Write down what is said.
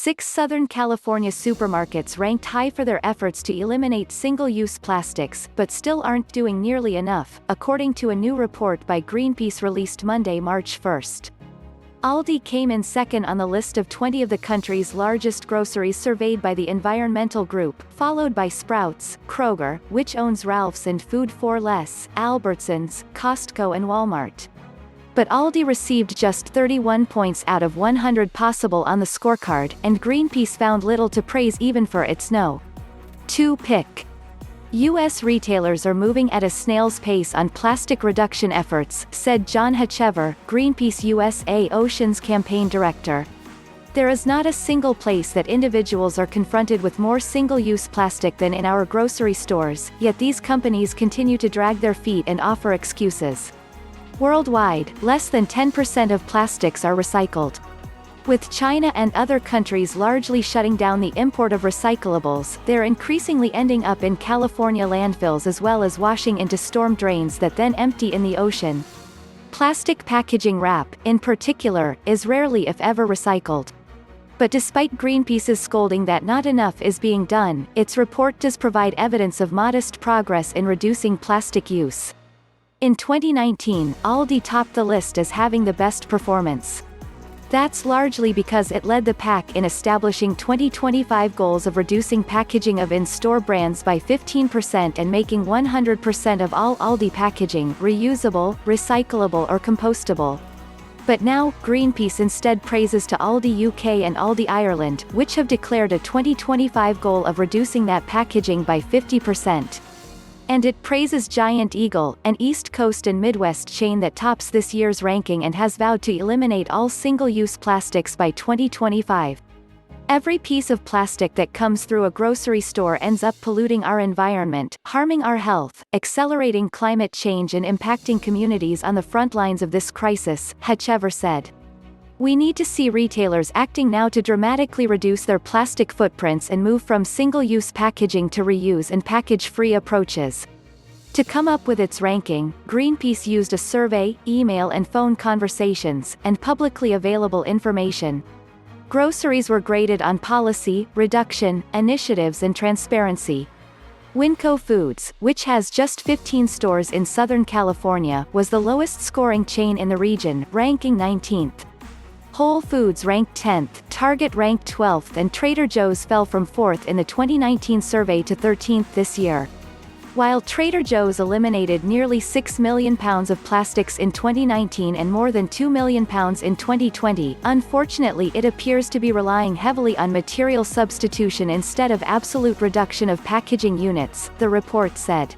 6 Southern California supermarkets ranked high for their efforts to eliminate single-use plastics, but still aren't doing nearly enough, according to a new report by Greenpeace released Monday, March 1. Aldi came in second on the list of 20 of the country's largest groceries surveyed by the environmental group, followed by Sprouts, Kroger, which owns Ralph's and Food 4 Less, Albertsons, Costco and Walmart. But Aldi received just 31 points out of 100 possible on the scorecard, and Greenpeace found little to praise even for its no. 2 pick. U.S. retailers are moving at a snail's pace on plastic reduction efforts, said John Hachever, Greenpeace USA Oceans campaign director. There is not a single place that individuals are confronted with more single-use plastic than in our grocery stores, yet these companies continue to drag their feet and offer excuses. Worldwide, less than 10% of plastics are recycled. With China and other countries largely shutting down the import of recyclables, they're increasingly ending up in California landfills as well as washing into storm drains that then empty in the ocean. Plastic packaging wrap, in particular, is rarely if ever recycled. But despite Greenpeace's scolding that not enough is being done, its report does provide evidence of modest progress in reducing plastic use. In 2019, Aldi topped the list as having the best performance. That's largely because it led the pack in establishing 2025 goals of reducing packaging of in-store brands by 15% and making 100% of all Aldi packaging reusable, recyclable or compostable. But now, Greenpeace instead praises to Aldi UK and Aldi Ireland, which have declared a 2025 goal of reducing that packaging by 50%. And it praises Giant Eagle, an East Coast and Midwest chain that tops this year's ranking and has vowed to eliminate all single-use plastics by 2025. Every piece of plastic that comes through a grocery store ends up polluting our environment, harming our health, accelerating climate change and impacting communities on the front lines of this crisis, Hachever said. We need to see retailers acting now to dramatically reduce their plastic footprints and move from single-use packaging to reuse and package-free approaches. To come up with its ranking, Greenpeace used a survey, email and phone conversations, and publicly available information. Groceries were graded on policy, reduction, initiatives and transparency. Winco Foods, which has just 15 stores in Southern California, was the lowest-scoring chain in the region, ranking 19th. Whole Foods ranked 10th, Target ranked 12th and Trader Joe's fell from 4th in the 2019 survey to 13th this year. While Trader Joe's eliminated nearly 6 million pounds of plastics in 2019 and more than 2 million pounds in 2020, unfortunately it appears to be relying heavily on material substitution instead of absolute reduction of packaging units, the report said.